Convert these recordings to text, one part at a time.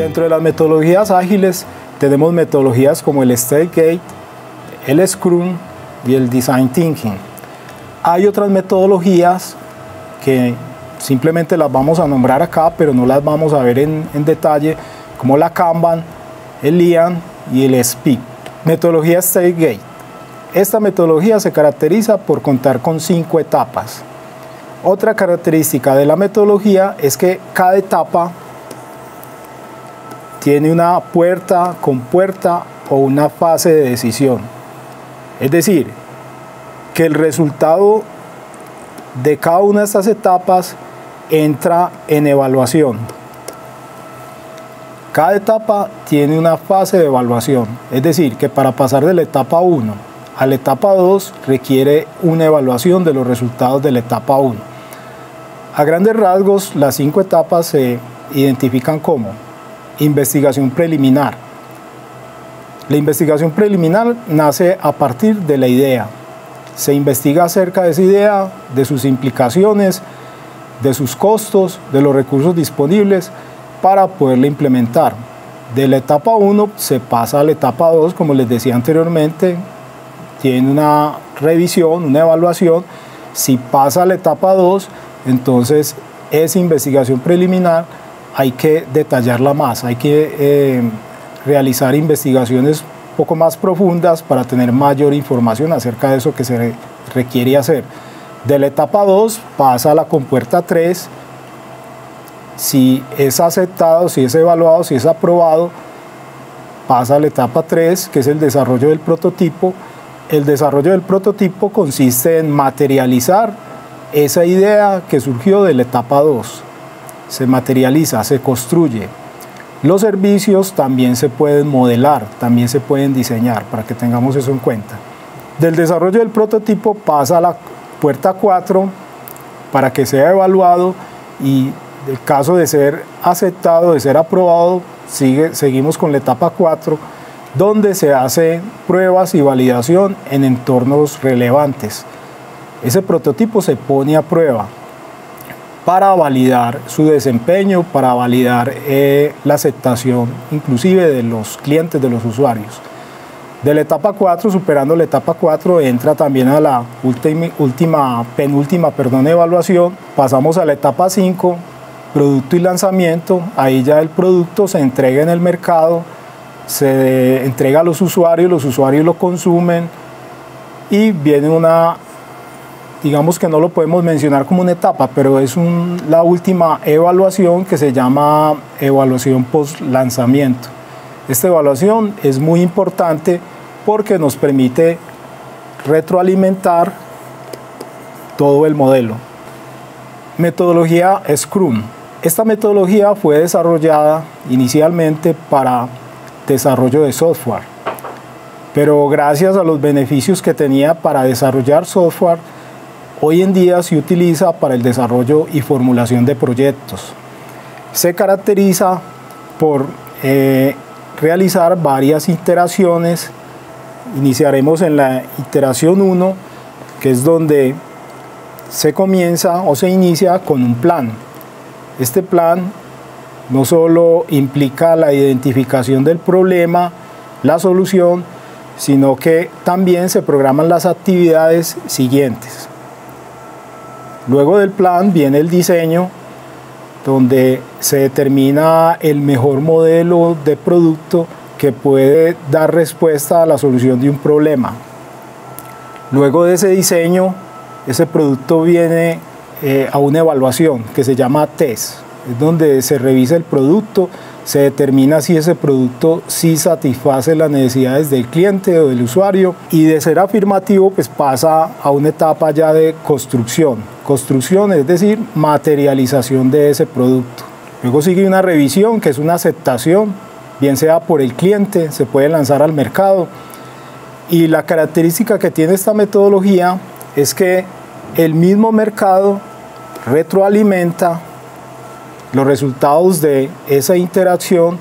Dentro de las metodologías ágiles tenemos metodologías como el Stage Gate, el Scrum y el Design Thinking. Hay otras metodologías que simplemente las vamos a nombrar acá, pero no las vamos a ver en detalle, como la Kanban, el Lean y el SPIC. Metodología Stage Gate. Esta metodología se caracteriza por contar con 5 etapas. Otra característica de la metodología es que cada etapa tiene una puerta, compuerta o una fase de decisión. Es decir, que el resultado de cada una de estas etapas entra en evaluación. Cada etapa tiene una fase de evaluación, es decir, que para pasar de la etapa 1 a la etapa 2 requiere una evaluación de los resultados de la etapa 1. A grandes rasgos, las 5 etapas se identifican como investigación preliminar. La investigación preliminar nace a partir de la idea. Se investiga acerca de esa idea, de sus implicaciones, de sus costos, de los recursos disponibles para poderla implementar. De la etapa 1 se pasa a la etapa 2, como les decía anteriormente, tiene una revisión, una evaluación. Si pasa a la etapa 2, entonces esa investigación preliminar hay que detallarla más, hay que realizar investigaciones un poco más profundas para tener mayor información acerca de eso que se requiere hacer. De la etapa 2 pasa a la compuerta 3, si es aceptado, si es evaluado, si es aprobado, pasa a la etapa 3, que es el desarrollo del prototipo. El desarrollo del prototipo consiste en materializar esa idea que surgió de la etapa 2. Se materializa, se construye. Los servicios también se pueden modelar, también se pueden diseñar, para que tengamos eso en cuenta. Del desarrollo del prototipo pasa a la puerta 4 para que sea evaluado y en caso de ser aceptado, de ser aprobado, seguimos con la etapa 4, donde se hacen pruebas y validación en entornos relevantes. Ese prototipo se pone a prueba para validar su desempeño, para validar la aceptación inclusive de los clientes, de los usuarios. De la etapa 4, superando la etapa 4, entra también a la penúltima evaluación. Pasamos a la etapa 5, producto y lanzamiento. Ahí ya el producto se entrega en el mercado, se entrega a los usuarios lo consumen y viene una, digamos que no lo podemos mencionar como una etapa, pero es la última evaluación que se llama evaluación post lanzamiento. Esta evaluación es muy importante porque nos permite retroalimentar todo el modelo. Metodología Scrum. Esta metodología fue desarrollada inicialmente para desarrollo de software, pero gracias a los beneficios que tenía para desarrollar software, hoy en día se utiliza para el desarrollo y formulación de proyectos. Se caracteriza por realizar varias iteraciones. Iniciaremos en la iteración 1, que es donde se comienza o se inicia con un plan. Este plan no solo implica la identificación del problema, la solución, sino que también se programan las actividades siguientes. Luego del plan viene el diseño, donde se determina el mejor modelo de producto que puede dar respuesta a la solución de un problema. Luego de ese diseño, ese producto viene a una evaluación que se llama test, es donde se revisa el producto, se determina si ese producto sí satisface las necesidades del cliente o del usuario, y de ser afirmativo pues pasa a una etapa ya de construcción, es decir, materialización de ese producto. Luego sigue una revisión, que es una aceptación, bien sea por el cliente, se puede lanzar al mercado, y la característica que tiene esta metodología es que el mismo mercado retroalimenta los resultados de esa interacción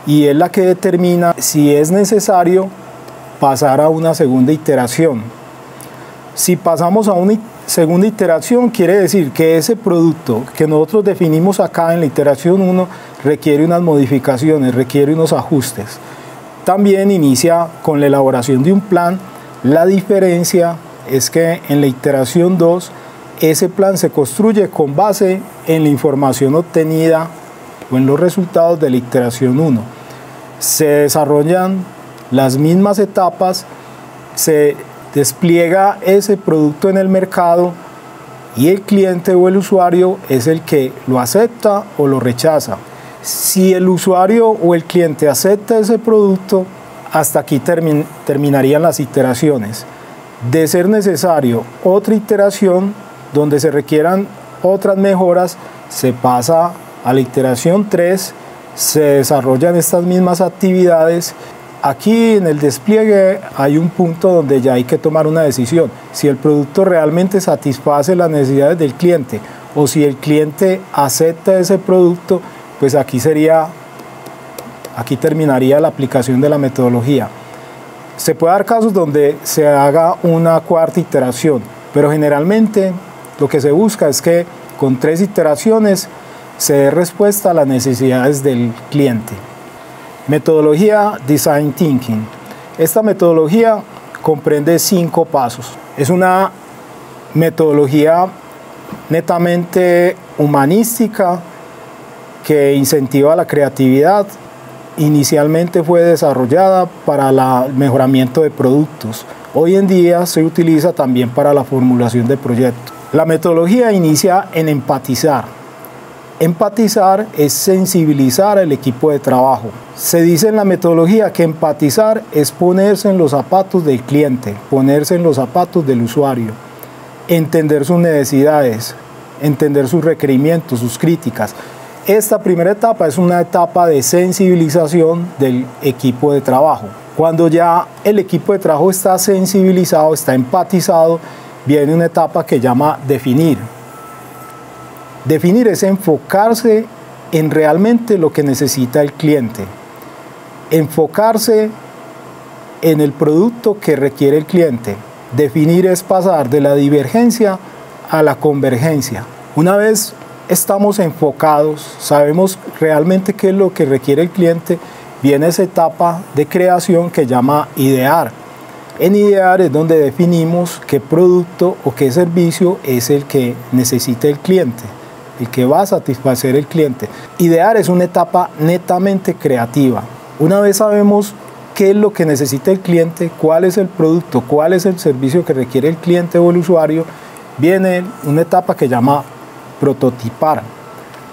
y es la que determina si es necesario pasar a una segunda iteración. Si pasamos a una segunda iteración quiere decir que ese producto que nosotros definimos acá en la iteración 1 requiere unas modificaciones, requiere unos ajustes. También inicia con la elaboración de un plan. La diferencia es que en la iteración 2 ese plan se construye con base en la información obtenida o en los resultados de la iteración 1. Se desarrollan las mismas etapas, se despliega ese producto en el mercado y el cliente o el usuario es el que lo acepta o lo rechaza. Si el usuario o el cliente acepta ese producto, hasta aquí terminarían las iteraciones. De ser necesario otra iteración donde se requieran otras mejoras, se pasa a la iteración 3, se desarrollan estas mismas actividades. Aquí en el despliegue hay un punto donde ya hay que tomar una decisión, si el producto realmente satisface las necesidades del cliente o si el cliente acepta ese producto, pues aquí terminaría la aplicación de la metodología. Se puede dar casos donde se haga una cuarta iteración, pero generalmente lo que se busca es que con 3 iteraciones se dé respuesta a las necesidades del cliente. Metodología Design Thinking. Esta metodología comprende 5 pasos. Es una metodología netamente humanística que incentiva la creatividad. Inicialmente fue desarrollada para el mejoramiento de productos. Hoy en día se utiliza también para la formulación de proyectos. La metodología inicia en empatizar. Empatizar es sensibilizar al equipo de trabajo. Se dice en la metodología que empatizar es ponerse en los zapatos del cliente, ponerse en los zapatos del usuario, entender sus necesidades, entender sus requerimientos, sus críticas. Esta primera etapa es una etapa de sensibilización del equipo de trabajo. Cuando ya el equipo de trabajo está sensibilizado, está empatizado, viene una etapa que llama definir. Definir es enfocarse en realmente lo que necesita el cliente. Enfocarse en el producto que requiere el cliente. Definir es pasar de la divergencia a la convergencia. Una vez estamos enfocados, sabemos realmente qué es lo que requiere el cliente, viene esa etapa de creación que llama idear. En idear es donde definimos qué producto o qué servicio es el que necesita el cliente, el que va a satisfacer el cliente. Idear es una etapa netamente creativa. Una vez sabemos qué es lo que necesita el cliente, cuál es el producto, cuál es el servicio que requiere el cliente o el usuario, viene una etapa que llama prototipar.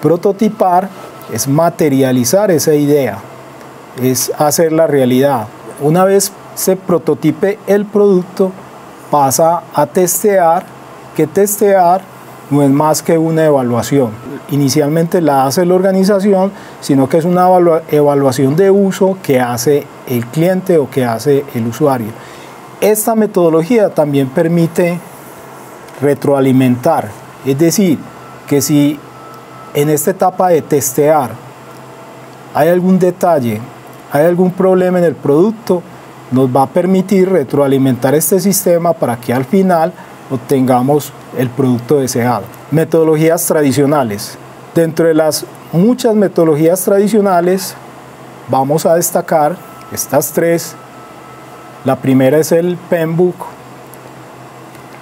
Prototipar es materializar esa idea, es hacerla realidad. Una vez se prototipe el producto, pasa a testear, que testear no es más que una evaluación. Inicialmente la hace la organización, sino que es una evaluación de uso que hace el cliente o que hace el usuario. Esta metodología también permite retroalimentar, es decir, que si en esta etapa de testear hay algún detalle, hay algún problema en el producto, nos va a permitir retroalimentar este sistema para que al final obtengamos el producto deseado. Metodologías tradicionales. Dentro de las muchas metodologías tradicionales vamos a destacar estas 3. La primera es el PMBOK,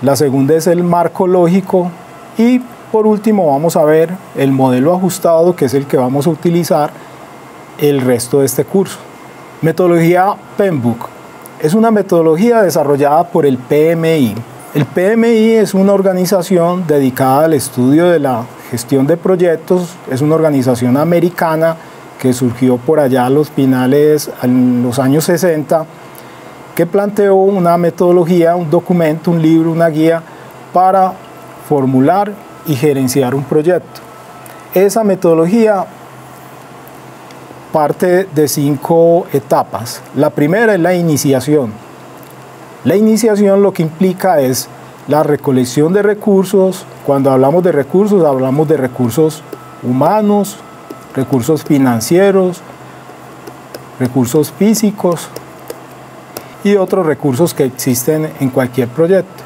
la segunda es el marco lógico y por último vamos a ver el modelo ajustado, que es el que vamos a utilizar el resto de este curso. Metodología PMBOK es una metodología desarrollada por el PMI. El PMI es una organización dedicada al estudio de la gestión de proyectos, es una organización americana que surgió por allá a los finales, en los años 60, que planteó una metodología, un documento, un libro, una guía para formular y gerenciar un proyecto. Esa metodología parte de 5 etapas. La primera es la iniciación. La iniciación lo que implica es la recolección de recursos. Cuando hablamos de recursos humanos, recursos financieros, recursos físicos y otros recursos que existen en cualquier proyecto.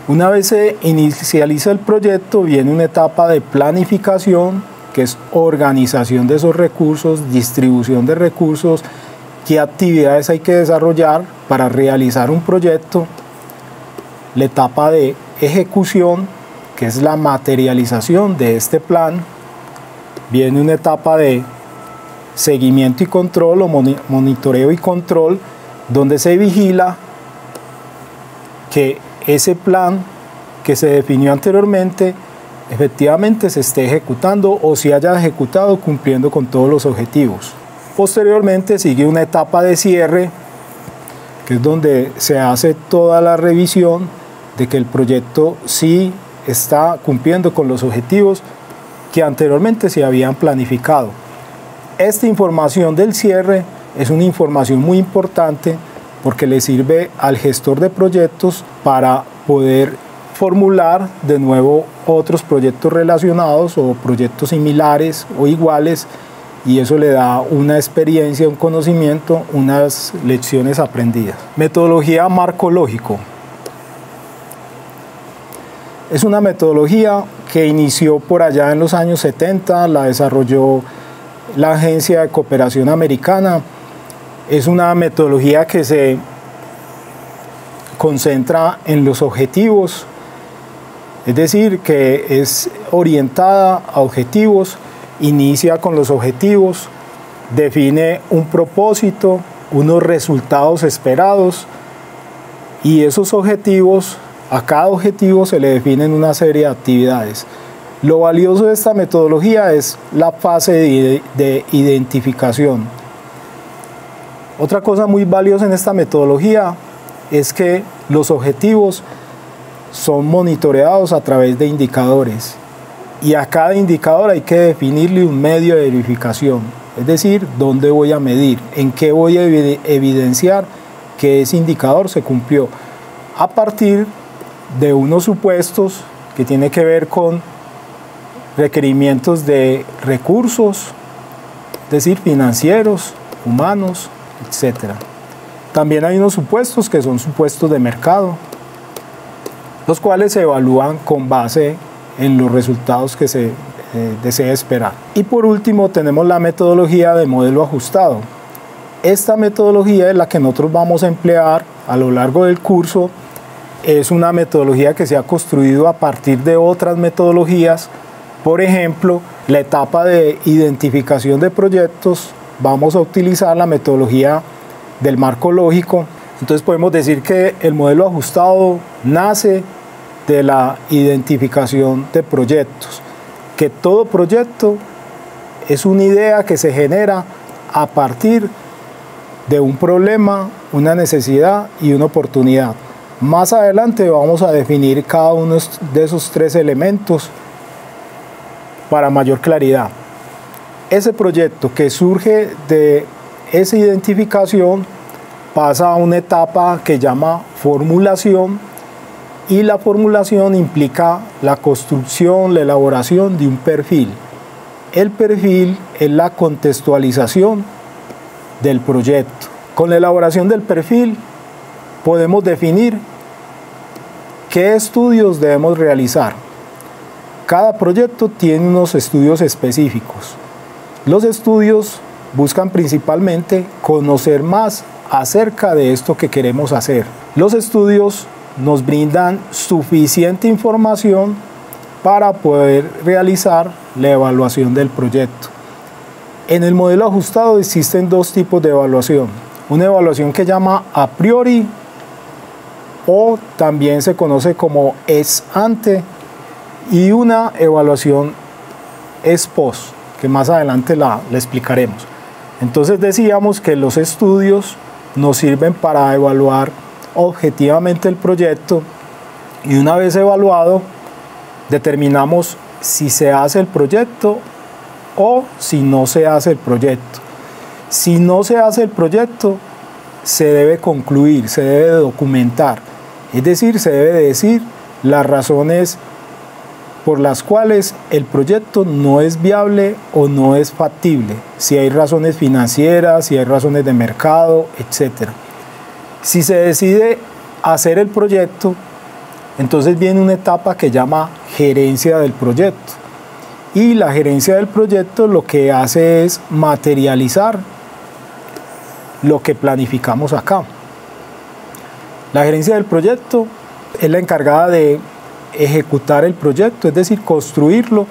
Una vez se inicializa el proyecto, viene una etapa de planificación, que es organización de esos recursos, distribución de recursos, qué actividades hay que desarrollar para realizar un proyecto. La etapa de ejecución, que es la materialización de este plan. Viene una etapa de seguimiento y control o monitoreo y control, donde se vigila que ese plan que se definió anteriormente efectivamente se esté ejecutando o se haya ejecutado cumpliendo con todos los objetivos. Posteriormente sigue una etapa de cierre, que es donde se hace toda la revisión de que el proyecto sí está cumpliendo con los objetivos que anteriormente se habían planificado. Esta información del cierre es una información muy importante porque le sirve al gestor de proyectos para poder formular de nuevo otros proyectos relacionados o proyectos similares o iguales, y eso le da una experiencia, un conocimiento, unas lecciones aprendidas. Metodología marco lógico. Es una metodología que inició por allá en los años 70, la desarrolló la Agencia de Cooperación Americana. Es una metodología que se concentra en los objetivos, es decir, que es orientada a objetivos, inicia con los objetivos, define un propósito, unos resultados esperados, y esos objetivos, a cada objetivo se le definen una serie de actividades. Lo valioso de esta metodología es la fase de identificación. Otra cosa muy valiosa en esta metodología es que los objetivos son monitoreados a través de indicadores, y a cada indicador hay que definirle un medio de verificación, es decir, dónde voy a medir, en qué voy a evidenciar que ese indicador se cumplió, a partir de unos supuestos que tienen que ver con requerimientos de recursos, es decir, financieros, humanos, etc. También hay unos supuestos que son supuestos de mercado, los cuales se evalúan con base en los resultados que se desea esperar. Y por último tenemos la metodología de modelo ajustado. Esta metodología es la que nosotros vamos a emplear a lo largo del curso. Es una metodología que se ha construido a partir de otras metodologías. Por ejemplo, la etapa de identificación de proyectos, vamos a utilizar la metodología del marco lógico. Entonces podemos decir que el modelo ajustado nace de la identificación de proyectos, que todo proyecto es una idea que se genera a partir de un problema, una necesidad y una oportunidad. Más adelante vamos a definir cada uno de esos tres elementos para mayor claridad. Ese proyecto que surge de esa identificación pasa a una etapa que llama formulación, y la formulación implica la construcción, la elaboración de un perfil. El perfil es la contextualización del proyecto. Con la elaboración del perfil podemos definir qué estudios debemos realizar. Cada proyecto tiene unos estudios específicos. Los estudios buscan principalmente conocer más acerca de esto que queremos hacer. Los estudios nos brindan suficiente información para poder realizar la evaluación del proyecto. En el modelo ajustado existen dos tipos de evaluación. Una evaluación que llama a priori, o también se conoce como ex ante, y una evaluación ex post, que más adelante la explicaremos. Entonces decíamos que los estudios nos sirven para evaluar objetivamente el proyecto, y una vez evaluado determinamos si se hace el proyecto o si no se hace el proyecto. Si no se hace el proyecto, se debe concluir, se debe documentar, es decir, se debe decir las razones por las cuales el proyecto no es viable o no es factible, si hay razones financieras, si hay razones de mercado, etc. Si se decide hacer el proyecto, Entonces viene una etapa que llama gerencia del proyecto. Y la gerencia del proyecto lo que hace es materializar lo que planificamos acá. La gerencia del proyecto es la encargada de ejecutar el proyecto, es decir, construirlo,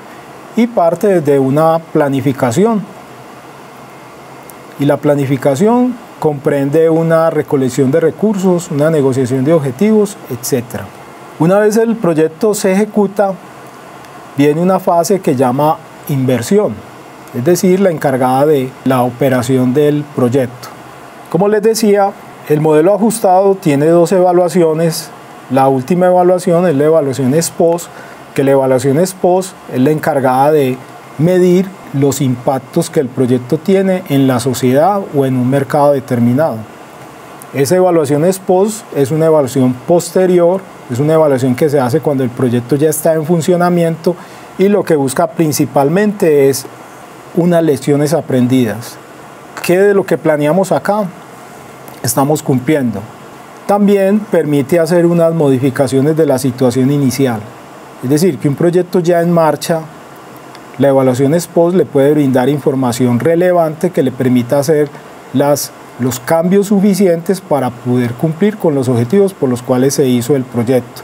y parte de una planificación. Y la planificación comprende una recolección de recursos, una negociación de objetivos, etc. Una vez el proyecto se ejecuta, viene una fase que llama inversión, es decir, la encargada de la operación del proyecto. Como les decía, el modelo ajustado tiene dos evaluaciones. La última evaluación es la evaluación ex post, que la evaluación ex post es la encargada de medir los impactos que el proyecto tiene en la sociedad o en un mercado determinado. Esa evaluación ex post es una evaluación posterior, es una evaluación que se hace cuando el proyecto ya está en funcionamiento y lo que busca principalmente es unas lecciones aprendidas. ¿Qué de lo que planeamos acá estamos cumpliendo? También permite hacer unas modificaciones de la situación inicial. Es decir, que un proyecto ya en marcha, la evaluación ex post le puede brindar información relevante que le permita hacer los cambios suficientes para poder cumplir con los objetivos por los cuales se hizo el proyecto.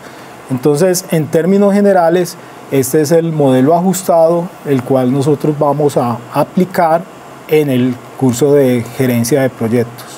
Entonces, en términos generales, este es el modelo ajustado, el cual nosotros vamos a aplicar en el curso de gerencia de proyectos.